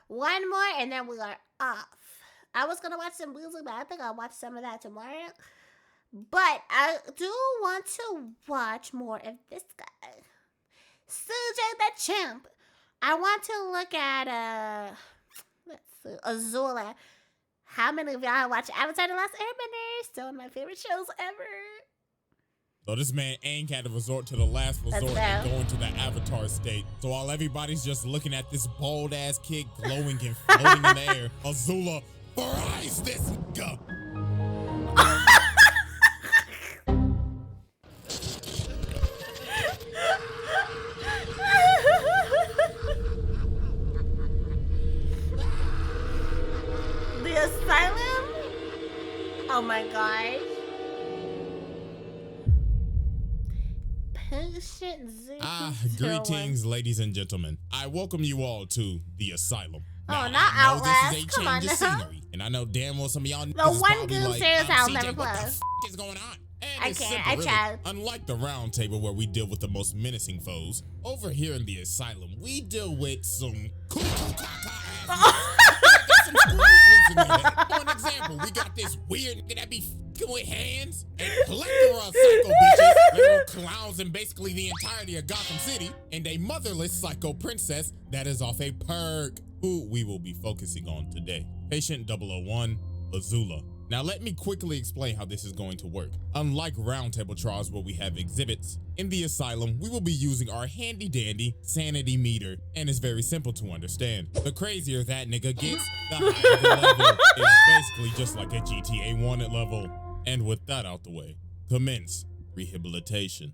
One more, and then we are off. I was gonna watch some Bluesky, but I think I'll watch some of that tomorrow. But I do want to watch more of this guy, Sujo the Chimp. I want to look at let's see, Azula. How many of y'all watch Avatar: The Last Airbender? Still one of my favorite shows ever. So this man ain't had to resort to the last resort and go into the Avatar state. So while everybody's just looking at this bald ass kid glowing and floating in the air, Azula fries this guy. The Asylum? Oh my god. Patient Zuko. Greetings, ladies and gentlemen. I welcome you all to the Asylum. Now, not I know Outlast. this is a Come on change of now. scenery, and I know damn well some of y'all The niggas is one probably Goon like, series I'll CJ, never what play. the f is going on? And I it's can't. simple, I really. tried. Unlike the round table where we deal with the most menacing foes, over here in the Asylum, we deal with some some screws loose in their head. For an example, we got this weird nigga that be f***ing with hands and plethora of psycho bitches, little clowns, and basically the entirety of Gotham City, and a motherless psycho princess that is off a perk, who we will be focusing on today. Patient 001, Azula. Now let me quickly explain how this is going to work. Unlike roundtable trials where we have exhibits, in the Asylum, we will be using our handy dandy sanity meter, and it's very simple to understand. The crazier that nigga gets, the higher the level. It's basically just like a GTA wanted level. And with that out the way, commence rehabilitation.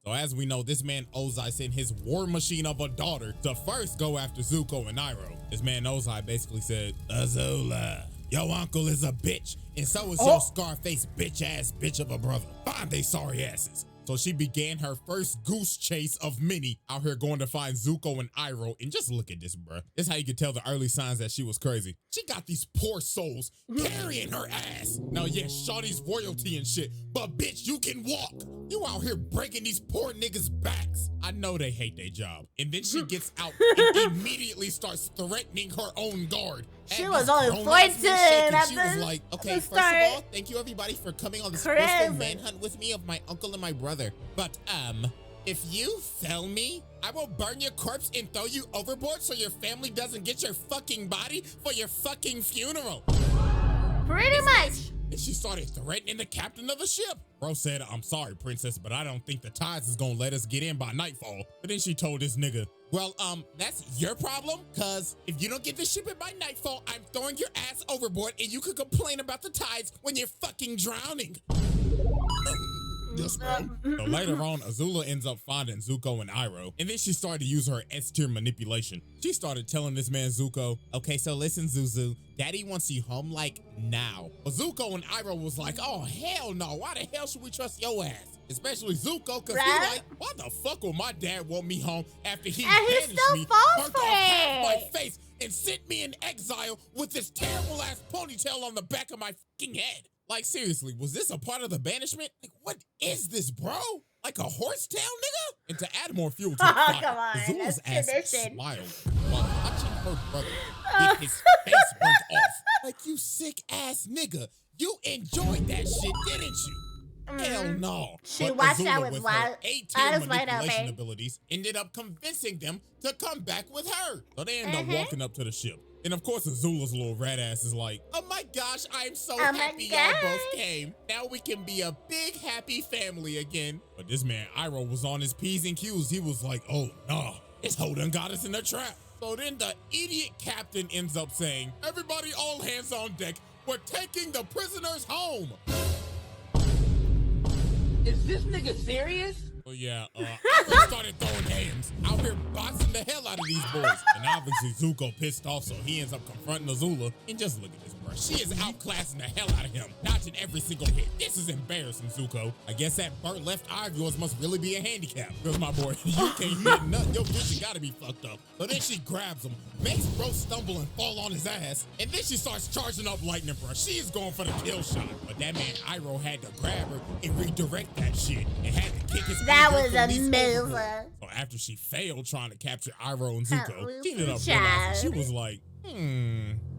So as we know, this man Ozai sent his war machine of a daughter to first go after Zuko and Iroh. This man Ozai basically said, Azula, your uncle is a bitch, and so is your Scarface bitch-ass bitch of a brother. Find they sorry asses. So she began her first goose chase of many out here going to find Zuko and Iroh. And just look at this, bruh. This is how you could tell the early signs that she was crazy. She got these poor souls carrying her ass. Now, yes, Shawty's royalty and shit, but bitch, you can walk. You out here breaking these poor niggas' backs. I know they hate their job. And then she gets out and immediately starts threatening her own guard. She was only 14 She was like, okay, first of all, thank you everybody for coming on this peaceful manhunt with me of my uncle and my brother. But, if you fail me, I will burn your corpse and throw you overboard so your family doesn't get your fucking body for your fucking funeral. Pretty much. And she started threatening the captain of the ship. Bro said, I'm sorry, princess, but I don't think the tides is gonna let us get in by nightfall. But then she told this nigga, well, that's your problem, cause if you don't get this ship in by nightfall, I'm throwing your ass overboard and you could complain about the tides when you're fucking drowning. Yes, bro. So later on, Azula ends up finding Zuko and Iroh, and then she started to use her S-tier manipulation. She started telling this man Zuko, okay, so listen, Zuzu, Daddy wants you home, like, now. But Zuko and Iroh was like, oh, hell no, why the hell should we trust your ass? Especially Zuko, cause he like, why the fuck will my dad want me home after he banished me, burnt off half my face, and sent me in exile with this terrible ass ponytail on the back of my fucking head? Like, seriously, was this a part of the banishment? Like, what is this, bro? Like a horsetail, nigga? And to add more fuel to the fire, come on, Azula's that's ass tradition. smiled while watching her brother get his face burnt off. Like, you sick ass nigga, you enjoyed that shit, didn't you? Hell no. She But watched Azula, that with her A-tier wide manipulation open. abilities ended up convincing them to come back with her. So they end up walking up to the ship. And of course, Azula's little rat ass is like, oh my gosh, I'm so happy y'all both came. Now we can be a big happy family again. But this man, Iroh, was on his P's and Q's. He was like, oh nah, this hoe done got us in a trap. So then the idiot captain ends up saying, everybody all hands on deck. We're taking the prisoners home. Is this nigga serious? So yeah, Iroh started throwing hands out here boxing the hell out of these boys. And obviously Zuko pissed off, so he ends up confronting Azula. And just look at this, bro. She is outclassing the hell out of him, dodging every single hit. This is embarrassing, Zuko. I guess that burnt left eye of yours must really be a handicap. Because my boy, you can't hit nothing. Your vision gotta be fucked up. So then she grabs him, makes bro stumble and fall on his ass. And then she starts charging up lightning, bro. She is going for the kill shot. But that man, Iroh, had to grab her and redirect that shit. And had to kick his That was amazing. So after she failed trying to capture Iroh and Zuko, she ended up Child. realizing she was like,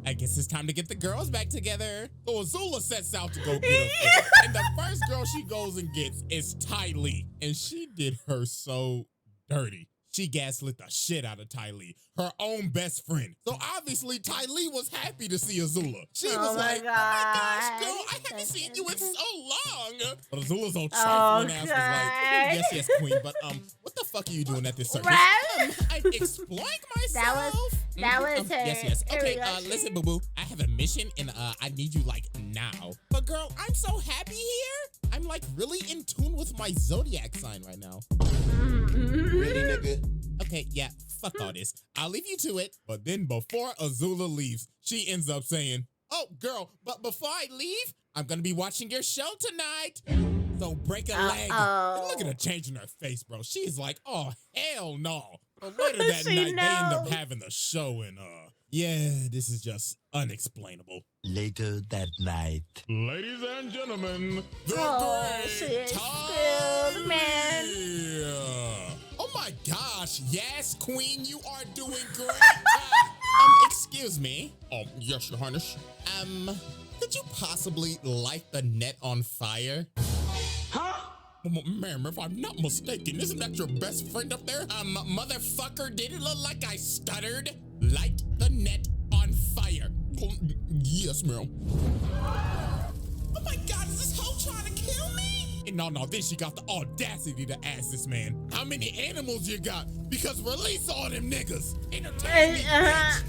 I guess it's time to get the girls back together. So Azula sets out to go get her friend. And the first girl she goes and gets is Ty Lee. And she did her so dirty. She gaslit the shit out of Ty Lee, her own best friend. So obviously Ty Lee was happy to see Azula. She was like, oh my gosh, girl, I haven't seen you in so long. But Azula's old trifling ass was like, yes, queen, but what the fuck are you doing at this circus? Right? I'm exploring myself. That was her. Yes. Okay, listen, boo-boo. I have a mission and I need you like now. But girl, I'm so happy here. I'm like really in tune with my zodiac sign right now. Really, nigga? Okay, yeah, fuck all this. I'll leave you to it. But then before Azula leaves, she ends up saying, oh, girl, but before I leave, I'm gonna be watching your show tonight. So break a leg. And look at her changing her face, bro. She's like, oh, hell no. But later that night, they end up having the show and, yeah, this is just unexplainable. Later that night. Ladies and gentlemen, the Shit. Time. Man. Oh my gosh, yes, queen, you are doing great. Excuse me. Yes, your highness. Could you possibly light the net on fire? Huh? Ma'am, if I'm not mistaken, isn't that your best friend up there? Motherfucker, did it look like I stuttered? Light the net on fire. Yes, ma'am. Oh my god, is this hoe trying to kill me? And no, then she got the audacity to ask this man, how many animals you got? Because release all them niggas. Entertain me, bitch.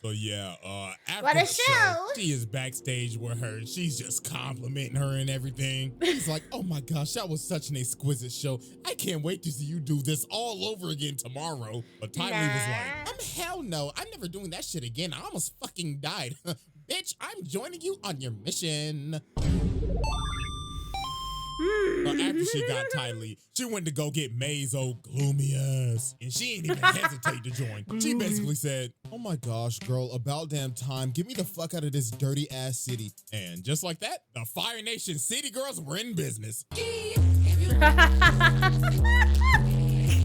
So yeah, after What a the show. she is backstage with her. She's just complimenting her and everything. He's like, oh my gosh, that was such an exquisite show. I can't wait to see you do this all over again tomorrow. But Ty Lee was like, hell no, I'm never doing that shit again. I almost fucking died. Bitch, I'm joining you on your mission. But after she got Ty Lee, she went to go get May's old gloomy ass. And she ain't even hesitate to join. She basically said, oh my gosh, girl, about damn time. Get me the fuck out of this dirty ass city. And just like that, the Fire Nation City Girls were in business.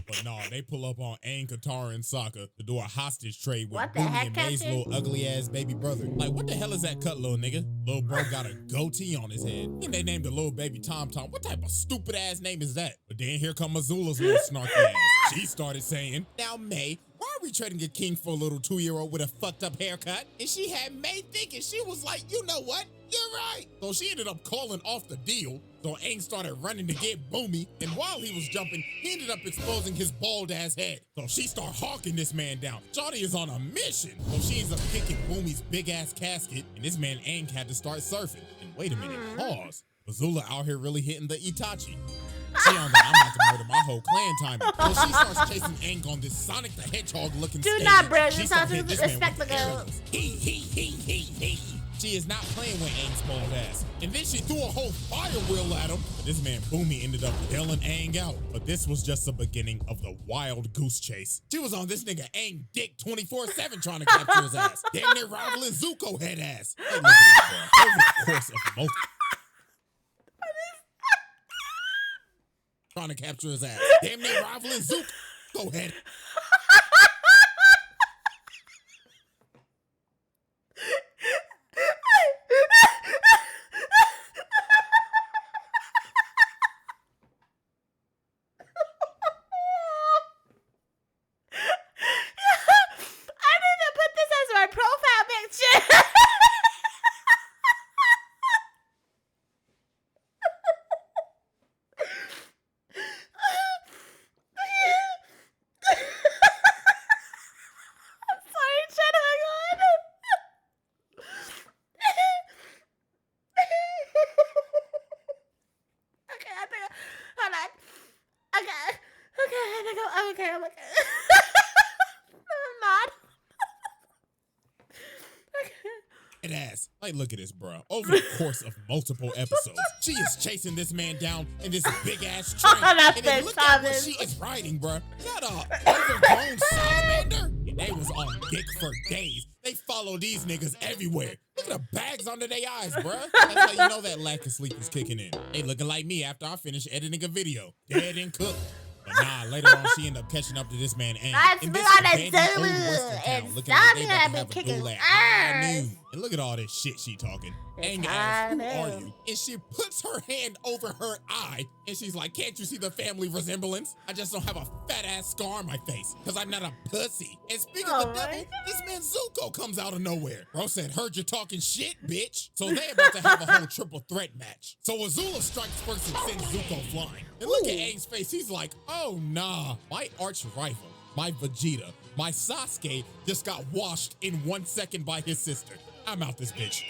But no, they pull up on Aang, Katara, and Sokka to do a hostage trade with Boomy and May's little ugly ass baby brother. Like, what the hell is that cut, little nigga? Little bro got a goatee on his head. And they named the little baby Tom Tom. What type of stupid ass name is that? But then here come Azula's little snarky ass. She started saying, now May, why are we trading a king for a little 2-year-old with a fucked up haircut? And she had May thinking, she was like, you know what? You're right. So she ended up calling off the deal. So Aang started running to get Boomy. And while he was jumping, he ended up exposing his bald ass head. So she started hawking this man down. Shawty is on a mission. So she ends up kicking Boomy's big ass casket. And this man Aang had to start surfing. And wait a minute, pause. Azula out here really hitting the Itachi. She on the I'm about to murder my whole clan timing. So she starts chasing Aang on this Sonic the Hedgehog looking Do stage. not bring She this starts on hitting to this man respect with the girl. arrows. He. She is not playing with Aang's bald ass. And then she threw a whole fire wheel at him. But this man Boomy ended up bailing Aang out. But this was just the beginning of the wild goose chase. She was on this nigga Aang dick 24/7 trying to capture his ass. Damn near rivaling Zuko head ass. Hey, look at this, bro. Over the course of multiple trying to capture his ass. Damn near rivaling Zuko. Go ahead. I need to put this as my profile picture. Okay, I'm like, I'm not. It ass. Like, look at this, bro. Over the course of multiple episodes, she is chasing this man down in this big ass train. That's And then it, look at what Thomas. she is riding, bro. Got a overgrown salamander. And they was on dick for days. They follow these niggas everywhere. Look at the bags under their eyes, bro. That's how you know that lack of sleep is kicking in. They looking like me after I finish editing a video. Dead and cooked. But nah, later on, she ended up catching up to this man, Aang. Let's In be this on that abandoned old Zulu. western town, And looking like they Sonya about to be have a kicking duel at high ass. noon. And look at all this shit she talking. It's Aang high asks, who are noon. you? And she puts her hand over her eye, and she's like, can't you see the family resemblance? I just don't have a fat ass scar on my face, because I'm not a pussy. And speaking of the devil, this man Zuko comes out of nowhere. Bro said, heard you talking shit, bitch. So they about to have a whole triple threat match. So Azula strikes first and sends Zuko flying. And look at Aang's face, he's like, oh nah, my arch rival, my Vegeta, my Sasuke just got washed in 1 second by his sister. I'm out this bitch.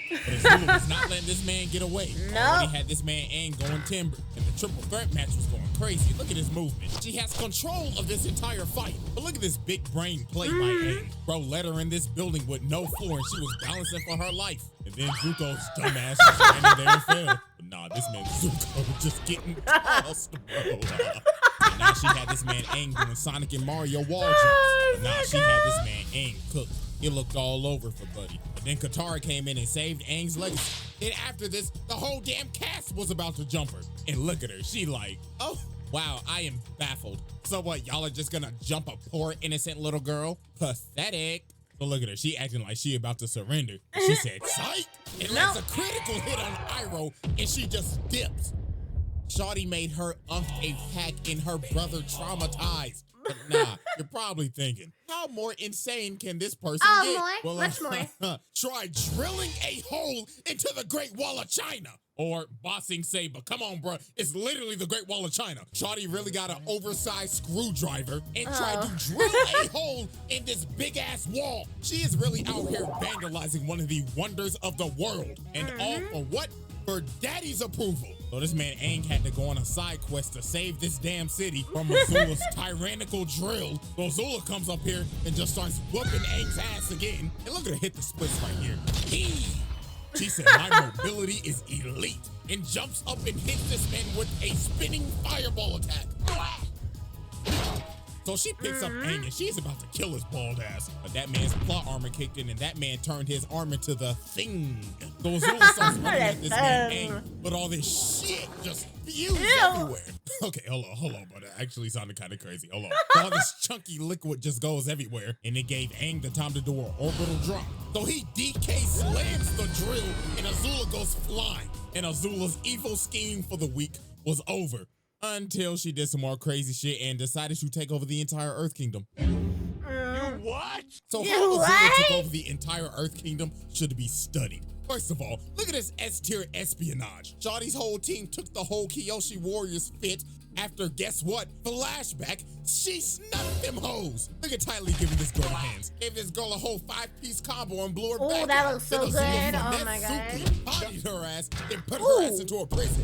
But Azula was not letting this man get away. Already had this man Aang going timber, and the triple threat match was going crazy. Look at his movement. She has control of this entire fight. But look at this big brain play by Aang. Bro let her in this building with no floor, and she was balancing for her life. And then Zuko's dumbass just ran in there and fell. But nah, this man Zuko just getting tossed, bro. And now she had this man Aang doing Sonic and Mario wall jumps. But nah, she had this man Aang cooked. It looked all over for Buddy. But then Katara came in and saved Aang's legacy. Then after this, the whole damn cast was about to jump her. And look at her, she like, oh, wow, I am baffled. So what, y'all are just gonna jump a poor innocent little girl? Pathetic. So look at her, she acting like she about to surrender. And she said, psych! It lands a critical hit on Iroh, and she just dips. Shawty made her a pack in her brother traumatized. But nah, you're probably thinking, how more insane can this person get? More? Much more. Try drilling a hole into the Great Wall of China. Or Bossing Saber. Come on, bro. It's literally the Great Wall of China. Shawty really got an oversized screwdriver and tried to drill a hole in this big-ass wall. She is really out here vandalizing one of the wonders of the world. And all for what? For daddy's approval. So this man Aang had to go on a side quest to save this damn city from Azula's tyrannical drill. So Azula comes up here and just starts whooping Aang's ass again. And look at her hit the splits right here. She said, my mobility is elite, and jumps up and hits this man with a spinning fireball attack. So she picks up Aang and she's about to kill his bald ass. But that man's plot armor kicked in and that man turned his arm into the thing. So Azula starts running at this man Aang, but all this shit just fused everywhere. Okay, hold on, but it actually sounded kind of crazy. Hold on. So all this chunky liquid just goes everywhere, and it gave Aang the time to do an orbital drop. So he DK slams the drill and Azula goes flying. And Azula's evil scheme for the week was over. Until she did some more crazy shit and decided to take over the entire Earth Kingdom. What? So how Azula took over the entire Earth Kingdom should be studied. First of all, look at this S-tier espionage. Shawty's whole team took the whole Kyoshi Warriors fit after, guess what? Flashback, she snuffed them hoes. Look at Ty Lee giving this girl hands. Gave this girl a whole 5-piece combo and blew her back. Oh, that out. looks so Then good. Azula Oh my Zuko god. bodied her ass and put her ass into a prison.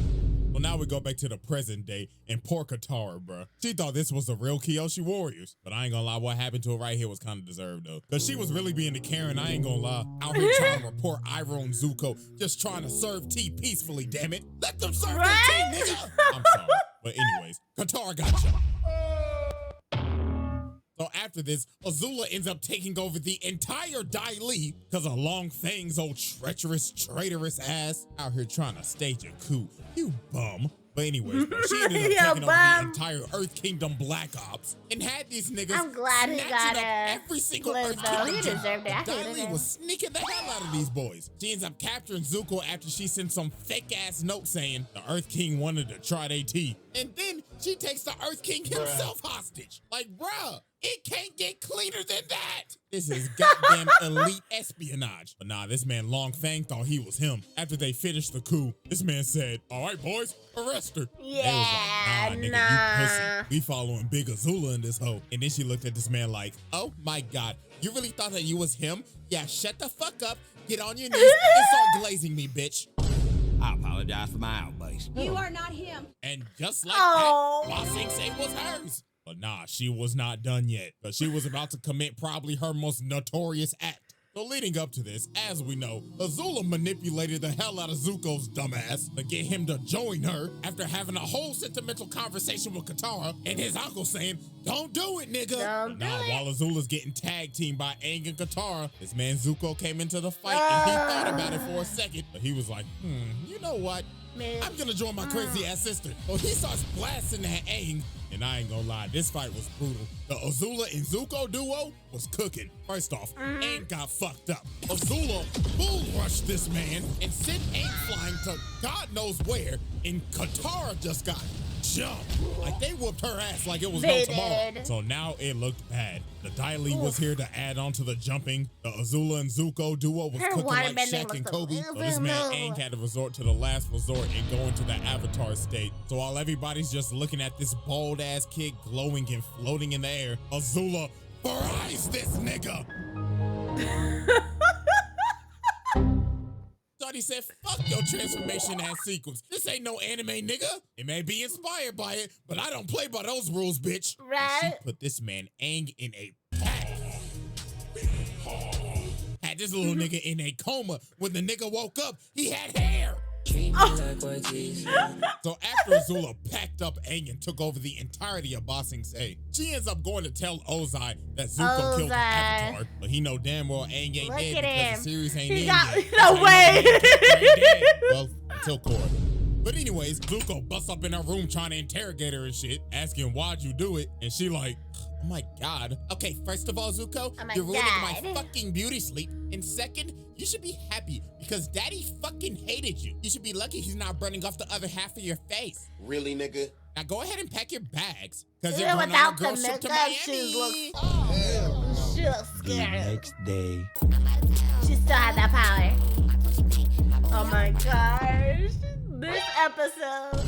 Well, now we go back to the present day and poor Katara, bruh. She thought this was the real Kyoshi Warriors. But I ain't gonna lie, what happened to her right here was kind of deserved, though. Because she was really being the Karen, I ain't gonna lie. Out here trying to report Iroh and Zuko, just trying to serve tea peacefully, damn it. Let them serve their tea, nigga. I'm sorry. But anyways, Katara got jumped. So after this, Azula ends up taking over the entire Dai Li because of Long Fang's old treacherous, traitorous ass out here trying to stage a coup. You bum. But anyways, bro, she ended up taking over the entire Earth Kingdom Black Ops and had these niggas I'm glad he got snatching up a every single clip, Earth though. Kingdom He gem. deserved it. I Dai hated Li him. was sneaking the hell out of these boys. She ends up capturing Zuko after she sends some fake-ass note saying the Earth King wanted to try their tea. And then she takes the Earth King himself hostage. Like, bruh, it can't get cleaner than that. This is goddamn elite espionage. But nah, this man Long Fang thought he was him. After they finished the coup, this man said, all right, boys, arrest her. Yeah, They was like, nah, nigga, you pussy. We following Big Azula in this hoe. And then she looked at this man like, oh my God, you really thought that you was him? Yeah, shut the fuck up, get on your knees, and start glazing me, bitch. I apologize for my outburst. You are not him. And just like Oh. that, Ba Sing Se was hers. But nah, she was not done yet, because she was about to commit probably her most notorious act. So leading up to this, as we know, Azula manipulated the hell out of Zuko's dumbass to get him to join her after having a whole sentimental conversation with Katara and his uncle saying, don't do it, nigga. Don't But now, do it. while Azula's getting tag teamed by Aang and Katara, this man Zuko came into the fight and he thought about it for a second, but he was like, you know what? I'm gonna join my crazy ass sister. So he starts blasting that Aang, and I ain't gonna lie, this fight was brutal. The Azula and Zuko duo was cooking. First off, Aang got fucked up. Azula bull rushed this man and sent Aang flying to God knows where, and Katara just got jumped. Like they whooped her ass like it was no tomorrow. So now it looked bad. The Dai Li was here to add on to the jumping. The Azula and Zuko duo was cooking like Shaq and Kobe. So this man Aang had to resort to the last resort and go into the Avatar state. So while everybody's just looking at this bald ass kid glowing and floating in the air, Azula fries this nigga. He said, fuck your transformation ass sequence. This ain't no anime, nigga. It may be inspired by it, but I don't play by those rules, bitch. Right. And she put this man Aang in a pack. Had this little nigga in a coma. When the nigga woke up, he had hair. So after Azula packed up Aang and took over the entirety of Ba Sing Se, she ends up going to tell Ozai that Zuko killed the Avatar, but he know damn well Aang ain't dead because the series ain't ended yet. No way. Well, until Korra. But anyways, Zuko busts up in her room trying to interrogate her and shit, asking why'd you do it, and she like, oh my God. Okay, first of all, Zuko, you're ruining my fucking beauty sleep. And second, you should be happy because Daddy fucking hated you. You should be lucky he's not burning off the other half of your face. Really, nigga? Now go ahead and pack your bags because you're Even going on a without girl the trip to makeup, Miami. she looks The scared. next day. She still had that power. Oh my gosh. This episode.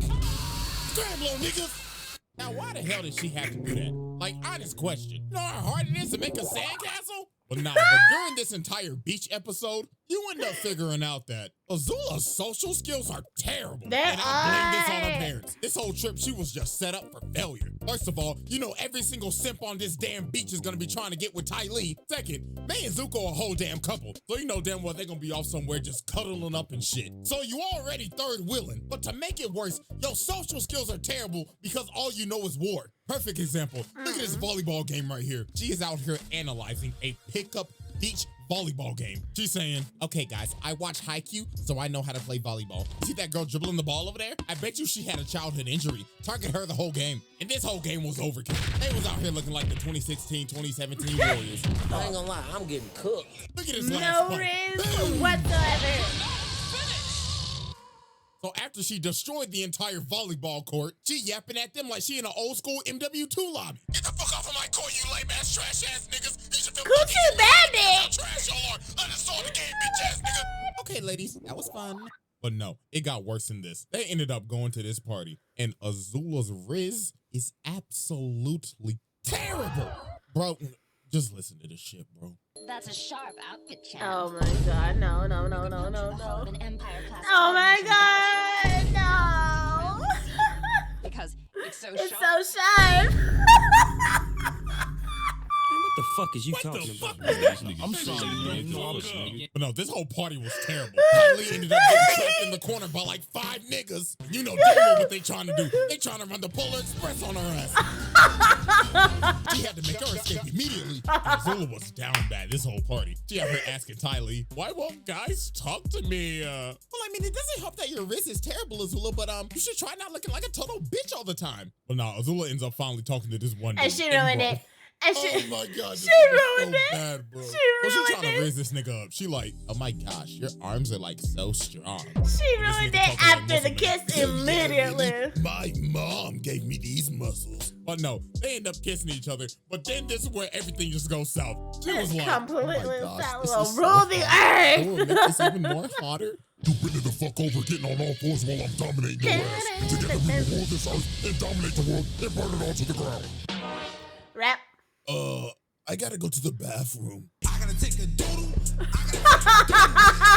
Scram, little niggas. Now, why the hell did she have to do that? Like, honest question. You know how hard it is to make a sandcastle? Well, nah, but during this entire beach episode, you end up figuring out that Azula's social skills are terrible. They and I blame this on are. her parents. This whole trip, she was just set up for failure. First of all, you know every single simp on this damn beach is gonna be trying to get with Ty Lee. Second, May and Zuko are a whole damn couple. So you know damn well they're gonna be off somewhere just cuddling up and shit. So you already third willing. But to make it worse, your social skills are terrible because all you know is war. Perfect example. Look at this volleyball game right here. She is out here analyzing a pickup beach volleyball game. She's saying, okay guys, I watch Haikyuu, so I know how to play volleyball. See that girl dribbling the ball over there? I bet you she had a childhood injury. Target her the whole game. And this whole game was overkill. They was out here looking like the 2016, 2017 Warriors. I ain't gonna lie, I'm getting cooked. Look at this last No fight. risk whatsoever. So after she destroyed the entire volleyball court, she yapping at them like she in an old school MW2 lobby. Get the fuck off of my court, you lame ass trash ass niggas. You should feel Coochie Bandit. trash, y'all are. Uninstall the game, bitch ass nigga. Okay, ladies, that was fun. But no, it got worse than this. They ended up going to this party, and Azula's Riz is absolutely terrible. Bro, just listen to this shit, bro. That's a sharp outfit, champ. Oh my god, no. An Empire class. Oh my god, no. Because it's so It's sharp. so sharp. What the fuck is you talking about? I'm sorry, man. But no, this whole party was terrible. Kylie ended up getting trapped in the corner by like 5 niggas. You know damn well what they trying to do. They trying to run the Polar Express on her ass. She had to make her escape immediately. Azula was down bad this whole party. She had her asking Ty Lee, why won't guys talk to me? Well, I mean, it doesn't help that your wrist is terrible, Azula, but you should try not looking like a total bitch all the time. But no, Azula ends up finally talking to this one dude. And she ruined bro, it. And Oh my god, she this is ruined so it. bad, bro. She She ruined trying to it. raise this nigga up. She like, oh my gosh, your arms are like so strong. She This ruined nigga it talking like after the muscle kiss man. immediately. My mom gave me these muscles. But no, they end up kissing each other. But then this is where everything just goes south. She was like, Completely oh my gosh, south. this Will is so rule the fun. earth. Oh, make this even more hotter. You bend the fuck over, getting on all fours while I'm dominating your ass. Together we will rule this earth and dominate the world and burn it all to the ground. Rap. I gotta go to the bathroom. I gotta take a doodle.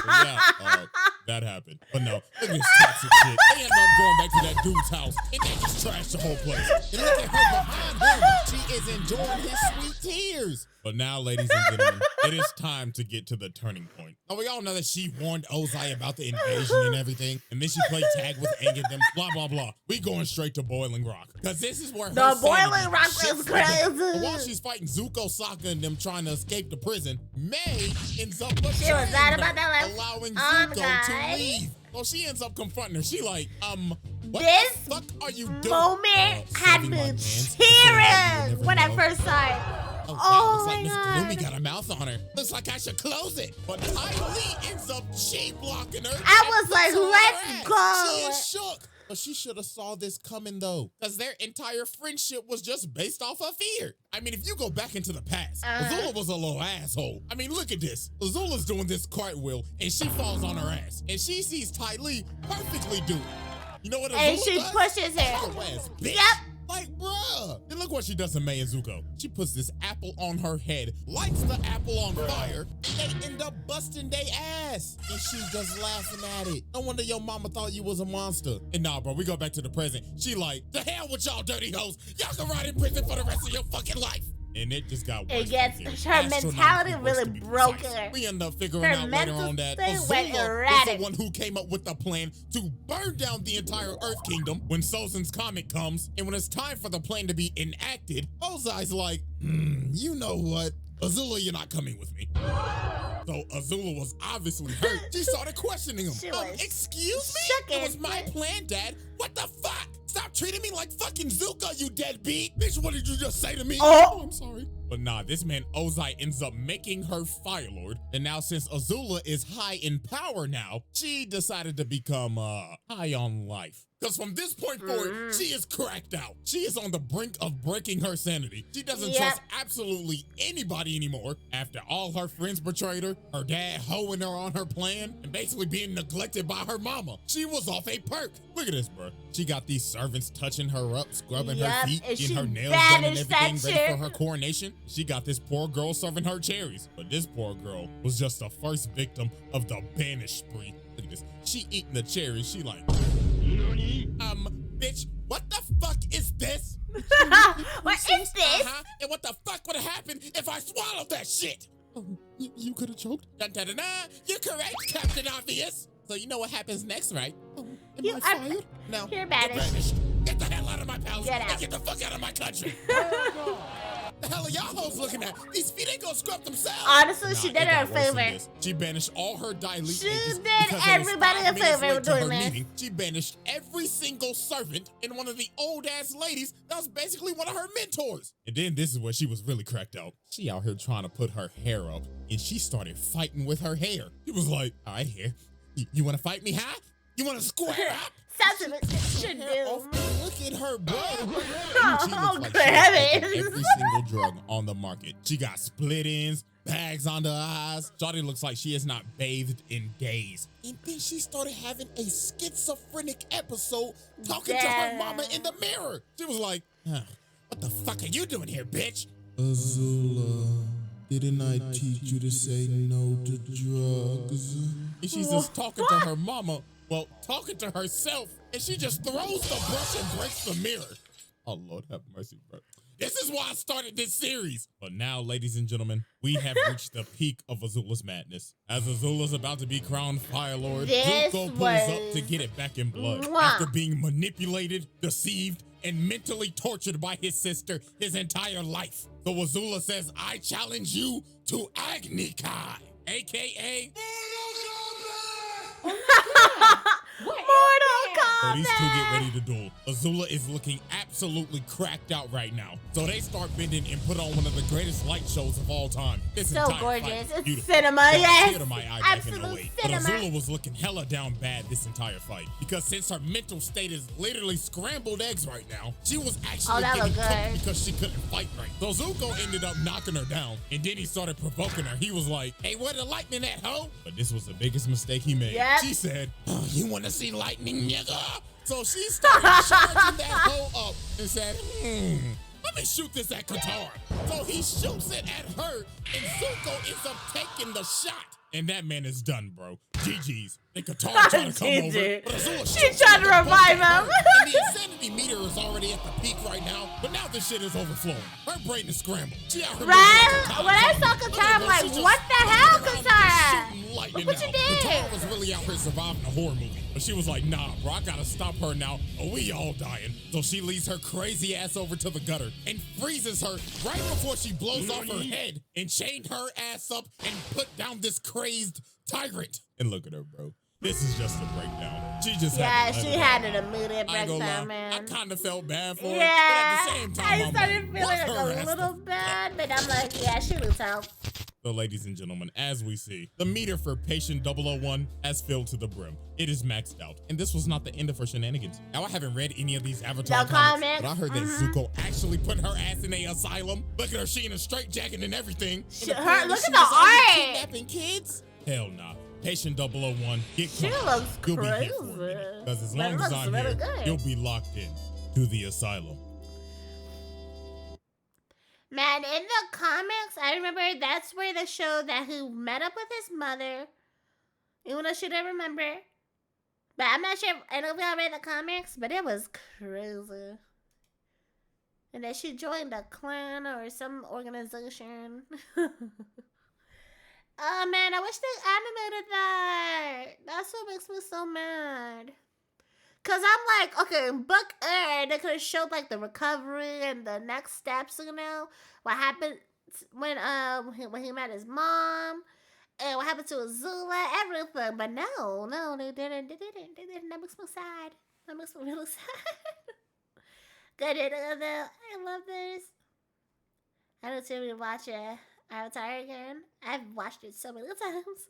Yeah, that happened. But no, look at this toxic shit. They end up going back to that dude's house, and they just trashed the whole place. And look at her behind him. She is enjoying his sweet tears. But now, ladies and gentlemen, it is time to get to the turning point. Now, we all know that she warned Ozai about the invasion and everything, and then she played tag with Aang and them, blah, blah, blah. We going straight to Boiling Rock. Because this is where The her Boiling sanity Rock shifts is from it. crazy. But while she's fighting Zuko, Sokka, and them trying to escape the prison, May ends up She was betraying mad her, about that last allowing on Zuko guy. to leave. So So she ends up confronting her. She like, what This the fuck are you doing? moment had saving me my mans. cheering when I know. first saw it. Oh, wow, Oh looks like my Miss God. Gloomy got a mouth on her. Looks like I should close it. But Kylie ends up blocking her. I and was like, puts her on let's her ass. go. She is shook. But she should have saw this coming though, because their entire friendship was just based off of fear. I mean, if you go back into the past, Azula was a little asshole. I mean, look at this. Azula's doing this cartwheel, and she falls on her ass, and she sees Ty Lee perfectly do it. You know what Azula And she does? pushes her. Your ass, bitch. Yep. Like, bruh. And look what she does to May and Zuko. She puts this apple on her head, lights the apple on fire, and they end up busting their ass. And she's just laughing at it. No wonder your mama thought you was a monster. And nah, bro, we go back to the present. She like, the hell with y'all dirty hoes. Y'all can ride in prison for the rest of your fucking life. And it just got worse. It gets, from here. her mentality Astronomically worse, really to be broke precise. her. We end up figuring Her out later mental on that state went Azula is erratic. the one who came up with the plan to burn down the entire Earth Kingdom when Sozin's comet comes. And when it's time for the plan to be enacted, Ozai's like, you know what? Azula, you're not coming with me. So Azula was obviously hurt. She started questioning him. She was Excuse me? shook It was as my shit. plan, Dad. What the fuck? Stop treating me like fucking Zuko, you deadbeat. Bitch, what did you just say to me? Oh, I'm sorry. But nah, this man Ozai ends up making her Fire Lord. And now since Azula is high in power now, she decided to become high on life. Because from this point forward, she is cracked out. She is on the brink of breaking her sanity. She doesn't trust absolutely anybody anymore. After all her friends betrayed her dad hoeing her on her plan, and basically being neglected by her mama. She was off a perk. Look at this, bro. She got these servants touching her up, scrubbing her feet, and getting she her nails done and banished that everything ready shit. for her coronation. She got this poor girl serving her cherries. But this poor girl was just the first victim of the banish spree. Look at this. She eating the cherries. She like, bitch, what the fuck is this? What is this? And what the fuck would have happened if I swallowed that shit? You could have choked. Dun, dun, dun, dun. You're correct, Captain Obvious. So you know what happens next, right? Am You I are- fired? No. you're banished. Get the hell out of my palace Get and out. get the fuck out of my country. The hell are y'all hoes looking at? These feet ain't gonna scrub themselves. Honestly, she did it her a got worse than favor. this. She banished all her dilute She agents did because it was everybody 5 a minutes favor late to doing her this. meeting. She banished every single servant and one of the old ass ladies that was basically one of her mentors. And then this is where she was really cracked out. She out here trying to put her hair up, and she started fighting with her hair. She was like, all right, hair, you want to fight me, huh? You want to square up? Sounds like it should do. Look at her, bro. She looks Oh, like good she has heavens. every single drug on the market. She got split ends, bags under her eyes. Shawty looks like she has not bathed in days. And then she started having a schizophrenic episode talking to her mama in the mirror. She was like, what the fuck are you doing here, bitch? Azula, didn't I teach you to say no to drugs? And she's just talking to her mama, well, talking to herself, and she just throws the brush and breaks the mirror. Oh, Lord, have mercy, bro. This is why I started this series. But now, ladies and gentlemen, we have reached the peak of Azula's madness. As Azula's about to be crowned Fire Lord, This Zuko pulls was- up to get it back in blood. Mwah. After being manipulated, deceived, and mentally tortured by his sister his entire life. So Azula says, I challenge you to Agni Kai, a.k.a. Mortal So Kombat. these two get ready to duel. Azula is looking absolutely cracked out right now. So they start bending and put on one of the greatest light shows of all time. This So entire gorgeous. fight is It's beautiful. cinema, Brought a yes. tear to my eye back in Absolute 08. cinema. But Azula was looking hella down bad this entire fight. Because since her mental state is literally scrambled eggs right now, she was actually that getting look cooked good. because she couldn't fight right. So Zuko ended up knocking her down. And then he started provoking her. He was like, hey, where the lightning at, ho? But this was the biggest mistake he made. Yep. She said, you want to see lightning, nigga? So she started charging that hoe up and said, let me shoot this at Katara. So he shoots it at her, and Zuko ends up taking the shot. And that man is done, bro. GG's. And Katara trying to come over. But Azula She shoots tried to him in the butt revive at her. him. And the insanity meter is already at the peak right now. But now this shit is overflowing. Her brain is scrambled. She out here Right? moving like a When I cow. saw Look Katara, at I'm her, like, she just what the hell, running around Katara? shooting lightning Look what you out. did. Katara was really out here surviving a horror movie. But she was like, nah, bro, I gotta stop her now, or we all dying. So she leads her crazy ass over to the gutter and freezes her right before she blows off her head and chained her ass up and put down this crazed tyrant. And look at her, bro. This is just a breakdown. She just Yeah, had to let she it had out. an immediate I ain't gonna lie, breakdown, I man. kind of felt bad for her, Yeah, but at the same time, I I'm started like, feeling fuck her like a ass little the bad, but I'm like, yeah, she needs help. So, ladies and gentlemen, as we see, the meter for patient 001 has filled to the brim. It is maxed out. And this was not the end of her shenanigans. Now, I haven't read any of these Avatar No comics, comics. but I heard that Zuko actually put her ass in a asylum. Look at her, she in a straitjacket and everything. Look And at apparently the she was out here art. kidnapping kids? Hell nah. Patient 001, get She caught. looks You'll be crazy. here for a minute. Because as But it long as looks I'm really here, good. you'll be locked in to the asylum. Man, in the comics, I remember that's where they showed that he met up with his mother, even though she didn't remember. But I'm not sure, I don't know if y'all read the comics, but it was crazy. And then she joined a clan or some organization. Oh man, I wish they animated that. That's what makes me so mad. Cause I'm like, okay, in book A, they could have showed like the recovery and the next steps, you know, what happened when he met his mom, and what happened to Azula, everything. But no, they didn't. That makes me sad. That makes me really sad. Good, I love this. I don't see me watch Avatar again. I've watched it so many times.